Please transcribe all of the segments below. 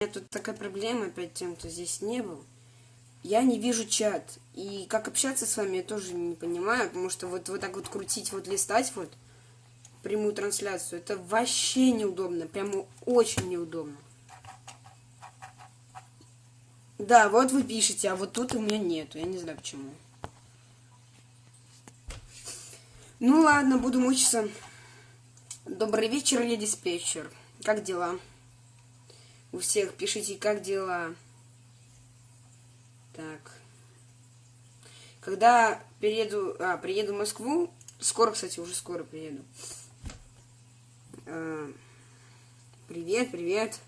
меня тут такая проблема опять тем, кто здесь не был. Я не вижу чат. И как общаться с вами я тоже не понимаю, потому что вот так вот крутить, вот листать вот прямую трансляцию, это вообще неудобно. Прямо очень неудобно. Да, вот вы пишете, а вот тут у меня нету. Я не знаю почему. Ну ладно, буду мучиться. Добрый вечер, я диспетчер. Как дела? У всех пишите, как дела. Так. Когда приеду в Москву, скоро, кстати, уже скоро приеду. Привет, привет.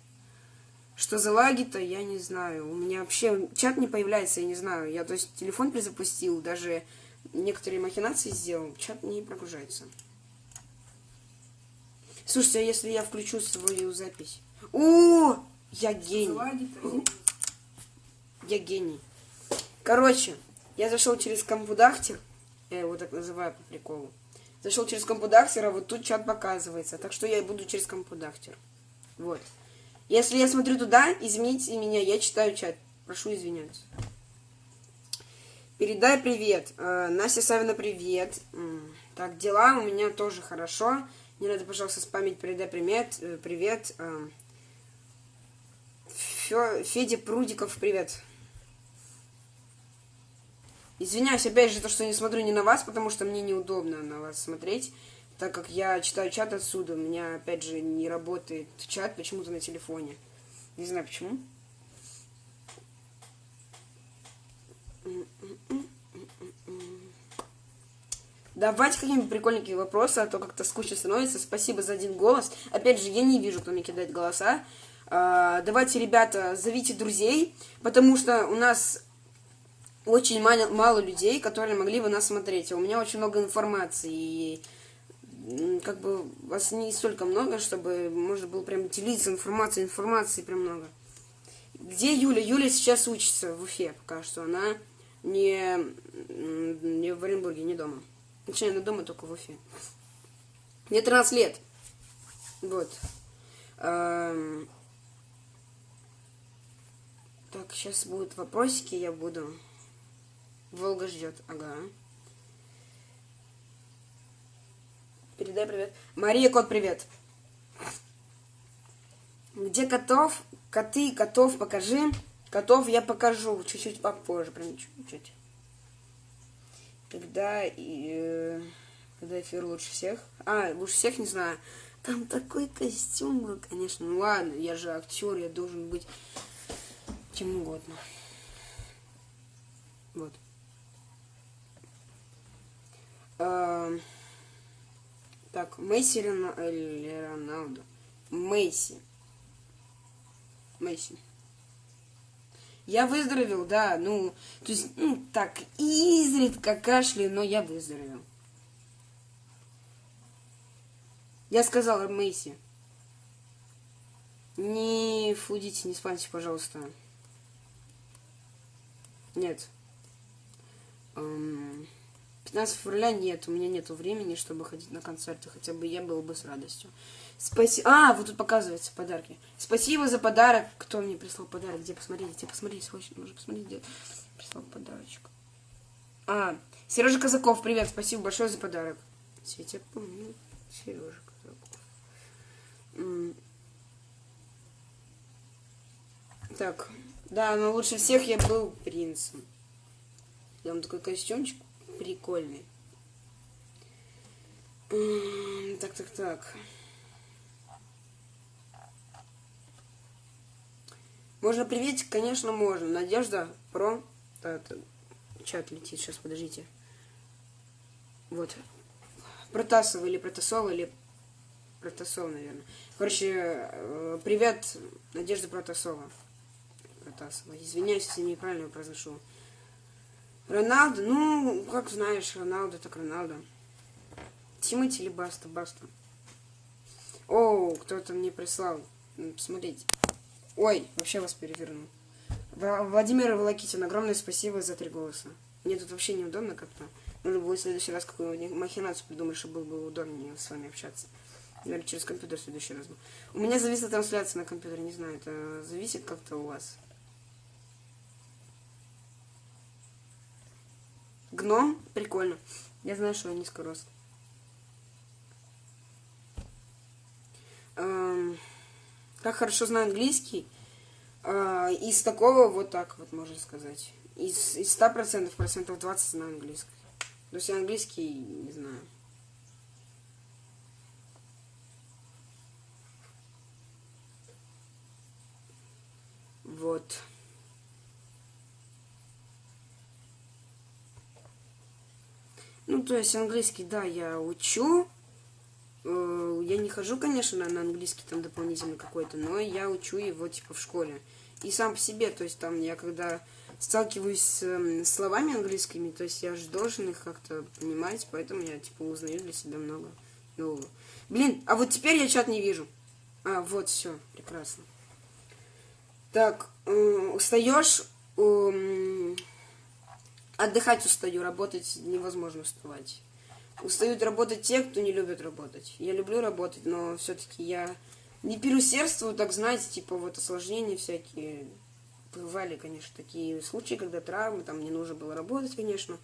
Что за лаги-то, я не знаю. У меня вообще чат не появляется, я не знаю. Я, то есть, телефон перезапустил, даже некоторые махинации сделал, чат не прогружается. Слушайте, а если я включу свою запись? О, я гений. Я гений. Короче, я зашел через компудахтер. Я его так называю по приколу. Зашел через компудахтер, а вот тут чат показывается. Так что я буду через компудахтер. Вот. Если я смотрю туда, извините меня, я читаю чат. Прошу извиняться. Передай привет. Настя Савина, привет. Так, дела у меня тоже хорошо. Не надо, пожалуйста, спамить. Передай привет. Привет. Федя Прудиков, привет. Извиняюсь, опять же, то, что не смотрю не на вас, потому что мне неудобно на вас смотреть, так как я читаю чат отсюда. У меня, опять же, не работает чат почему-то на телефоне. Не знаю почему. Давайте какие-нибудь прикольненькие вопросы, а то как-то скучно становится. Спасибо за один голос. Опять же, я не вижу, кто мне кидает голоса. Давайте, ребята, зовите друзей, потому что у нас очень мало людей, которые могли бы нас смотреть. А у меня очень много информации. И как бы вас не столько много, чтобы можно было прям делиться информацией. Информации прям много. Где Юля? Юля сейчас учится в Уфе пока что. Она не в Оренбурге, не дома. Точнее, она дома, только в Уфе. Мне 13 лет. Вот. Так, сейчас будут вопросики, я буду... Волга ждет, ага. Передай привет. Мария, кот, привет. Где котов? Коты, котов покажи. Котов я покажу чуть-чуть попозже, прям чуть-чуть. Когда эфир лучше всех? Лучше всех, не знаю. Там такой костюм был, конечно. Ну ладно, я же актер, я должен быть чем угодно. Вот. Так, Месси или Роналду? Месси. Я выздоровел, да, ну, то есть, так, изредка кашляю, но я выздоровел. Я сказала Месси. Не фудите, не спамьте, пожалуйста. Нет. 15 февраля нет, у меня нету времени, чтобы ходить на концерты, хотя бы я был бы с радостью. Спасибо. Вот тут показываются подарки. Спасибо за подарок. Кто мне прислал подарок? Где посмотреть, срочно нужно посмотреть, где прислал подарочек. Сережа Казаков, привет, спасибо большое за подарок. Светя, помню, Сережа Казаков. Так, да, но лучше всех я был принцем. Там такой костюмчик прикольный. Так. Можно приветик? Конечно, можно. Надежда про... чат летит. Сейчас, подождите. Вот. Протасова или Протасова, или Протасова, наверное. Короче, привет, Надежда Протасова. Извиняюсь, если неправильно произношу. Роналдо, ну, как знаешь, Роналдо, так Роналдо. Тимати или Баста? О, кто-то мне прислал. Посмотрите. Ой, вообще вас переверну. Владимир Волокитин, огромное спасибо за 3 голоса. Мне тут вообще неудобно как-то. Нужно будет в следующий раз какую-нибудь махинацию придумать, чтобы было бы удобнее с вами общаться. Наверное, через компьютер в следующий раз. У меня зависла трансляция на компьютере, не знаю, это зависит как-то у вас. Гном? Прикольно. Я знаю, что он низкорост. Как хорошо знаю английский. Из такого вот так вот можно сказать. Из 100% процентов 20 знаю английский. То есть английский не знаю. Вот. Ну, то есть английский, да, я учу. Я не хожу, конечно, на английский там дополнительно какой-то, но я учу его типа в школе. И сам по себе, то есть там я когда сталкиваюсь с словами английскими, то есть я же должен их как-то понимать, поэтому я типа узнаю для себя много нового. Блин, а вот теперь я чат не вижу. Вот, все, прекрасно. Так, устаешь? Отдыхать устаю, работать невозможно уставать. Устают работать те, кто не любит работать. Я люблю работать, но все-таки я не переусердствую, так знаете, типа вот осложнения всякие. Бывали, конечно, такие случаи, когда травмы, там не нужно было работать, конечно.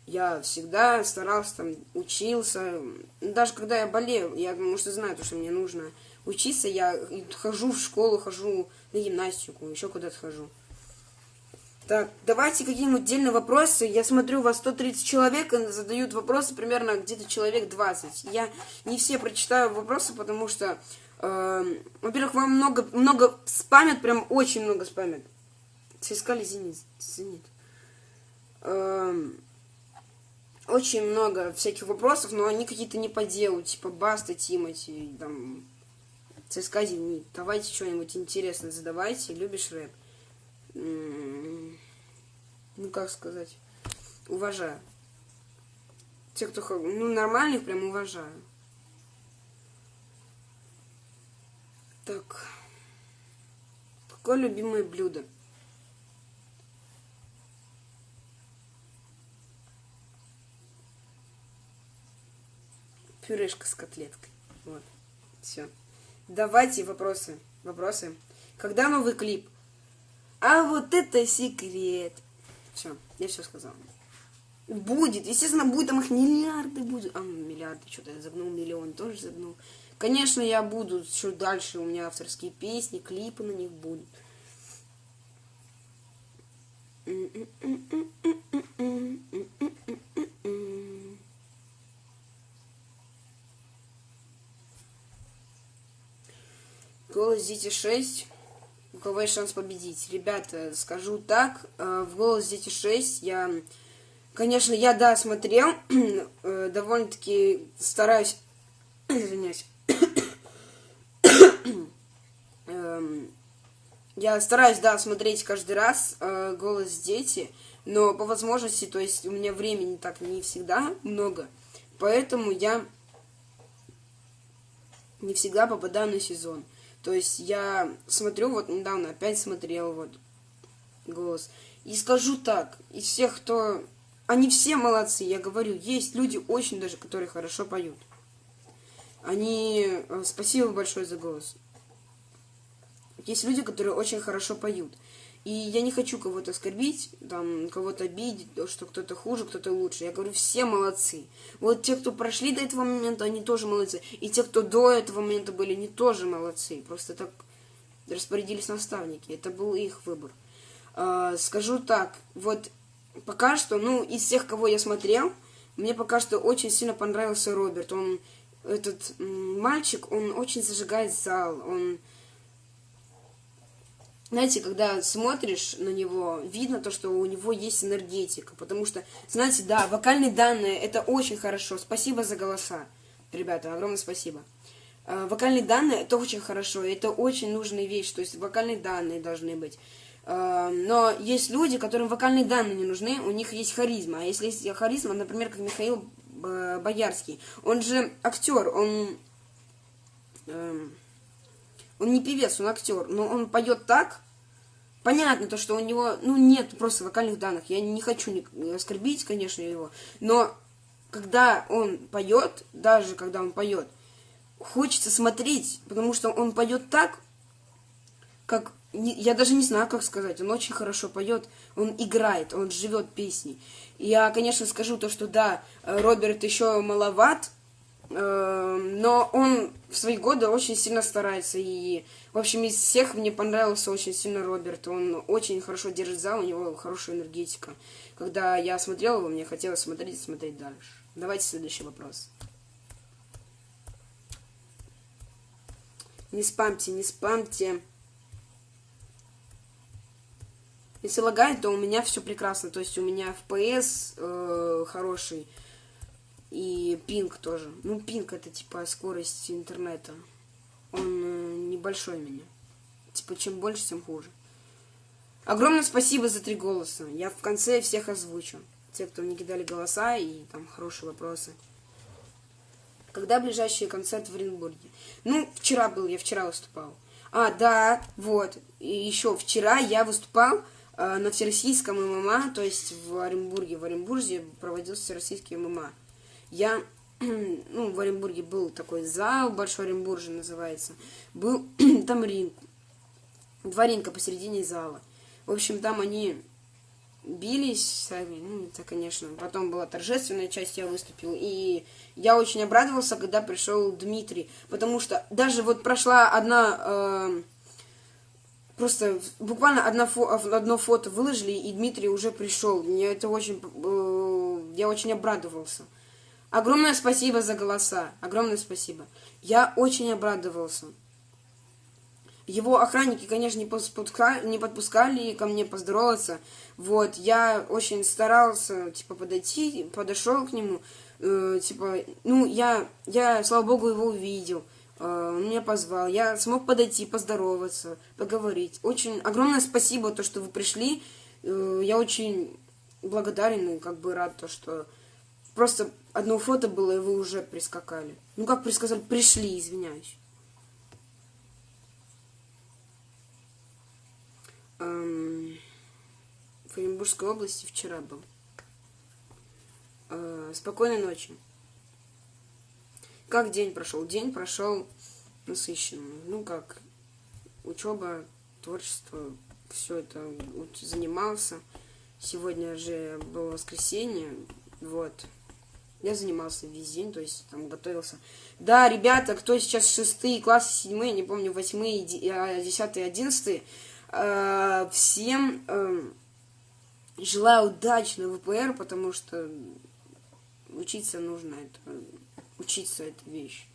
Я всегда старался, там, учился. Даже когда я болел, я, может, знаю, что мне нужно учиться, я хожу в школу, хожу на гимнастику, еще куда-то хожу. Так, давайте какие-нибудь отдельные вопросы. Я смотрю, у вас 130 человек, и задают вопросы примерно где-то человек 20. Я не все прочитаю вопросы, потому что, во-первых, вам много спамят, прям очень много спамят. ЦСКА или Зенит. Очень много всяких вопросов, но они какие-то не по делу, типа Баста, Тимати, там, ЦСКА, Зенит. Давайте что-нибудь интересное задавайте. Любишь рэп? Ну, как сказать, уважаю. Те, кто, ну, нормальных, прям уважаю. Так. Какое любимое блюдо? Пюрешка с котлеткой. Вот. Все. Давайте вопросы. Когда новый клип? А вот это секрет. Все, я все сказала. Будет, естественно, будет, там их миллиарды будет. Миллиарды, что-то я загнул, миллион тоже загнул. Конечно, я буду, еще дальше у меня авторские песни, клипы на них будут. Голос Дети 6. У кого есть шанс победить? Ребята, скажу так, в Голос Дети 6 я, конечно, я, да, смотрел, довольно-таки стараюсь, извиняюсь, я стараюсь, да, смотреть каждый раз Голос Дети, но по возможности, то есть у меня времени так не всегда много, поэтому я не всегда попадаю на сезон. То есть я смотрю, вот недавно опять смотрел вот Голос. И скажу так, из всех, кто... Они все молодцы, я говорю, есть люди очень даже, которые хорошо поют. Они... Спасибо большое за Голос. Есть люди, которые очень хорошо поют. И я не хочу кого-то оскорбить, там, кого-то обидеть, что кто-то хуже, кто-то лучше. Я говорю, все молодцы. Вот те, кто прошли до этого момента, они тоже молодцы. И те, кто до этого момента были, они тоже молодцы. Просто так распорядились наставники. Это был их выбор. Скажу так, вот пока что, ну, из всех, кого я смотрел, мне пока что очень сильно понравился Роберт. Он, этот мальчик, он очень зажигает зал, он... Знаете, когда смотришь на него, видно то, что у него есть энергетика. Потому что, знаете, да, вокальные данные, это очень хорошо. Спасибо за голоса. Ребята, огромное спасибо. Вокальные данные, это очень хорошо. Это очень нужная вещь. То есть вокальные данные должны быть. Но есть люди, которым вокальные данные не нужны. У них есть харизма. А если есть харизма, например, как Михаил Боярский. Он же актер, он не певец, он актер, но он поет так. Понятно, то, что у него, ну, нет просто вокальных данных. Я не хочу оскорбить, конечно, его. Но когда он поет, даже когда он поет, хочется смотреть, потому что он поет так, как... Я даже не знаю, как сказать. Он очень хорошо поет, он играет, он живет песней. Я, конечно, скажу то, что да, Роберт еще маловат, но он в свои годы очень сильно старается. И, в общем, из всех мне понравился очень сильно Роберт. Он очень хорошо держит зал, у него хорошая энергетика. Когда я смотрел его, мне хотелось смотреть и смотреть дальше. Давайте следующий вопрос. Не спамьте, не спамьте. Если лагает, то у меня все прекрасно. То есть у меня FPS хороший. И пинг тоже. Ну, пинг это типа скорость интернета. Он небольшой у меня. Типа, чем больше, тем хуже. Огромное спасибо за 3 голоса. Я в конце всех озвучу. Те, кто мне кидали голоса и там хорошие вопросы. Когда ближайший концерт в Оренбурге? Ну, вчера был, я вчера выступал. А, да, вот. И еще вчера я выступал на всероссийском ММА, то есть в Оренбурге. В Оренбурге проводился всероссийский ММА. Я, ну, в Оренбурге был такой зал, Большой Оренбуржье называется. Был там ринг. 2 ринга посередине зала. В общем, там они бились сами, ну, это, конечно. Потом была торжественная часть, я выступил. И я очень обрадовался, когда пришел Дмитрий. Потому что даже вот прошла одна... Просто буквально одно фото выложили, и Дмитрий уже пришел. Мне это очень... я очень обрадовался. Огромное спасибо за голоса. Огромное спасибо. Я очень обрадовался. Его охранники, конечно, не подпускали ко мне поздороваться. Вот, я очень старался, типа, подошел к нему. Типа, ну, я, слава богу, его увидел. Он меня позвал. Я смог подойти, поздороваться, поговорить. Очень огромное спасибо, то, что вы пришли. Я очень благодарен и как бы рад, то, что просто одно фото было, и вы уже прискакали. Ну, как присказали, пришли, извиняюсь. В Оренбургской области вчера был. Спокойной ночи. Как день прошел? День прошел насыщенно. Ну, как учеба, творчество, все это занимался. Сегодня же было воскресенье, вот. Я занимался весь день, то есть там готовился. Да, ребята, кто сейчас 6 классы, 7, не помню, 8, 10, 11, всем желаю удачи на ВПР, потому что учиться нужно, учиться это вещь.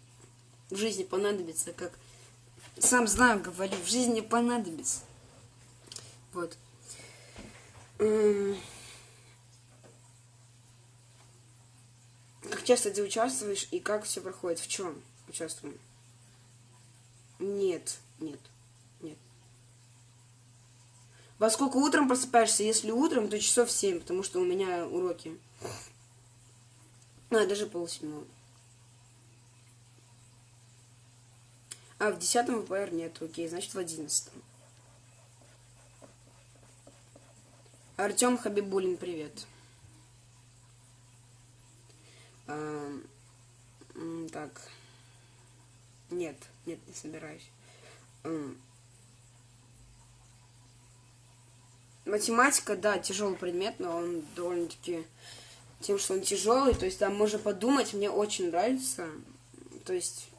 В жизни понадобится, как сам знаю, говорю, в жизни понадобится. Вот. Как часто ты участвуешь и как все проходит? В чем участвуем? Нет. Во сколько утром просыпаешься? Если утром, то часов 7, потому что у меня уроки. Даже 6:30. А в 10 ВПР нет, окей, значит в 11. Артем Хабибулин, привет. Так. Нет, не собираюсь. Математика, да, тяжелый предмет, но он довольно-таки тем, что он тяжелый, то есть там можно подумать, мне очень нравится. То есть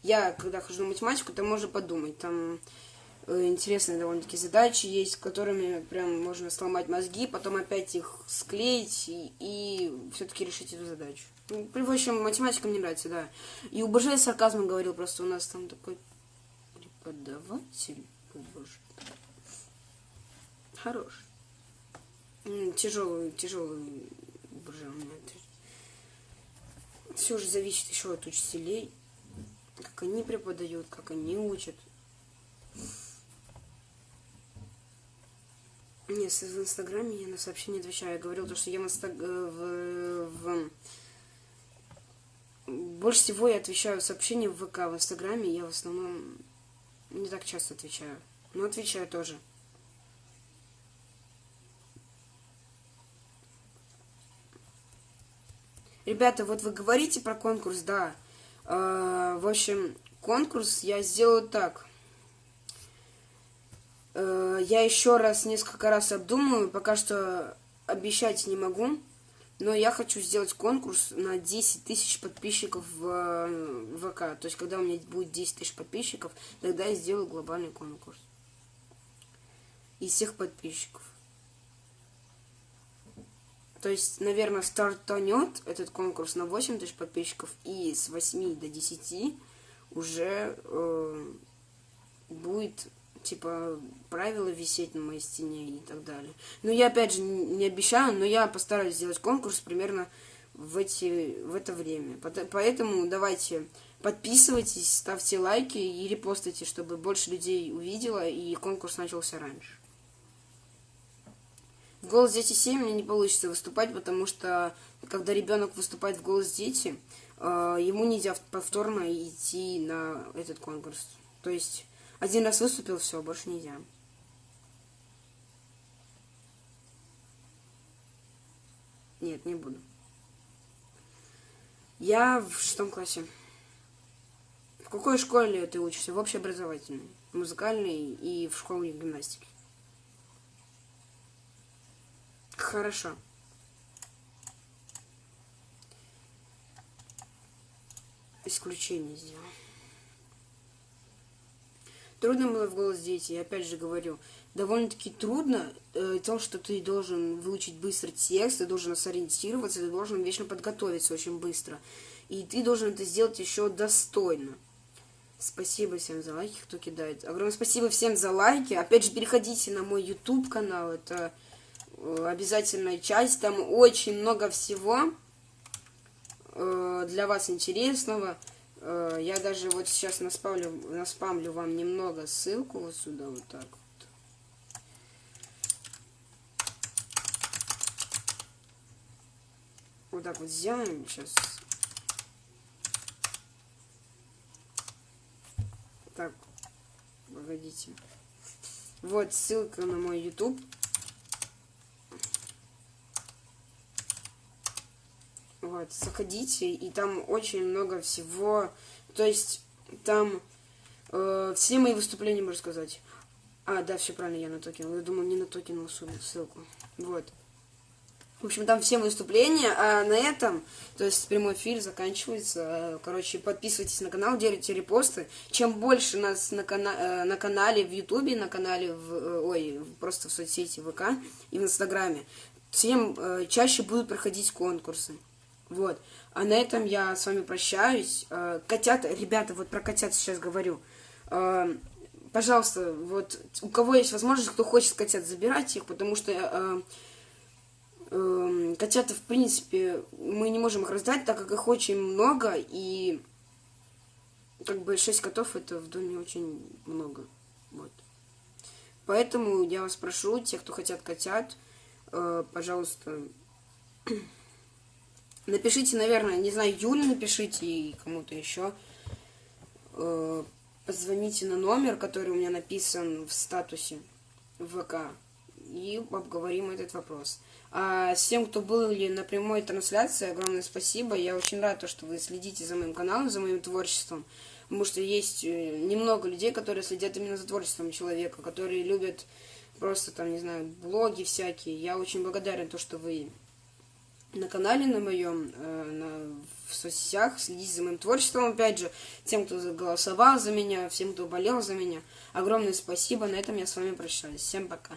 я, когда хожу на математику, там можно подумать, там интересные довольно-таки задачи есть, которыми прям можно сломать мозги, потом опять их склеить и все-таки решить эту задачу. Ну, в общем, математика мне нравится, да. И у УБЖ сарказмом говорил, просто у нас там такой преподаватель, боже, хорош. Тяжелый УБЖ у меня. Все же зависит еще от учителей, как они преподают, как они учат. Нет, в Инстаграме я на сообщения отвечаю. Я говорил, что я больше всего я отвечаю сообщения в ВК. В Инстаграме я в основном не так часто отвечаю. Но отвечаю тоже. Ребята, вот вы говорите про конкурс, да. В общем, конкурс я сделаю так. Я еще раз, несколько раз обдумаю, пока что обещать не могу, но я хочу сделать конкурс на 10 тысяч подписчиков в ВК. То есть, когда у меня будет 10 тысяч подписчиков, тогда я сделаю глобальный конкурс из всех подписчиков. То есть, наверное, стартанет этот конкурс на 8 тысяч подписчиков, и с 8 до 10 уже будет, типа, правила висеть на моей стене и так далее. Но я, опять же, не обещаю, но я постараюсь сделать конкурс примерно в это время. Поэтому давайте подписывайтесь, ставьте лайки и репостайте, чтобы больше людей увидело и конкурс начался раньше. В «Голос Дети 7» мне не получится выступать, потому что, когда ребенок выступает в «Голос Дети», ему нельзя повторно идти на этот конкурс. То есть, один раз выступил, все, больше нельзя. Нет, не буду. Я в 6 классе. В какой школе ты учишься? В общеобразовательной, музыкальной и в школе гимнастики. Хорошо. Исключение сделал. Трудно было в «Голос Дети», я опять же говорю, довольно-таки трудно, то, что ты должен выучить быстро текст, ты должен сориентироваться, ты должен вечно подготовиться очень быстро. И ты должен это сделать еще достойно. Спасибо всем за лайки, кто кидает. Огромное спасибо всем за лайки. Опять же, переходите на мой YouTube канал, это обязательная часть, там очень много всего для вас интересного. Я даже вот сейчас наспамлю вам немного ссылку вот сюда, вот так вот. Вот так вот сделаем сейчас. Так, погодите. Вот ссылка на мой YouTube. Вот, заходите, и там очень много всего. То есть, там все мои выступления, можно сказать. А, да, все правильно, я на токен. Я думаю, не на токен ссылку. Вот. В общем, там все выступления, а на этом, то есть, прямой эфир заканчивается. Короче, подписывайтесь на канал, делайте репосты. Чем больше нас на канале в Ютубе, на канале, просто в соцсети ВК и в Инстаграме, тем чаще будут проходить конкурсы. Вот. А на этом я с вами прощаюсь. Котята, ребята, вот про котят сейчас говорю. Пожалуйста, вот у кого есть возможность, кто хочет котят, забирать их, потому что котята, в принципе, мы не можем их раздать, так как их очень много, и как бы 6 котов это в доме очень много. Вот. Поэтому я вас прошу, те, кто хотят котят, пожалуйста, напишите, наверное, не знаю, Юле напишите и кому-то еще. Позвоните на номер, который у меня написан в статусе в ВК, и обговорим этот вопрос. А всем, кто был на прямой трансляции, огромное спасибо. Я очень рад, что вы следите за моим каналом, за моим творчеством. Потому что есть немного людей, которые следят именно за творчеством человека, которые любят просто, там, не знаю, блоги всякие. Я очень благодарен, что вы на канале на моем, в соцсетях, следите за моим творчеством, опять же, тем, кто голосовал за меня, всем, кто болел за меня. Огромное спасибо, на этом я с вами прощаюсь. Всем пока.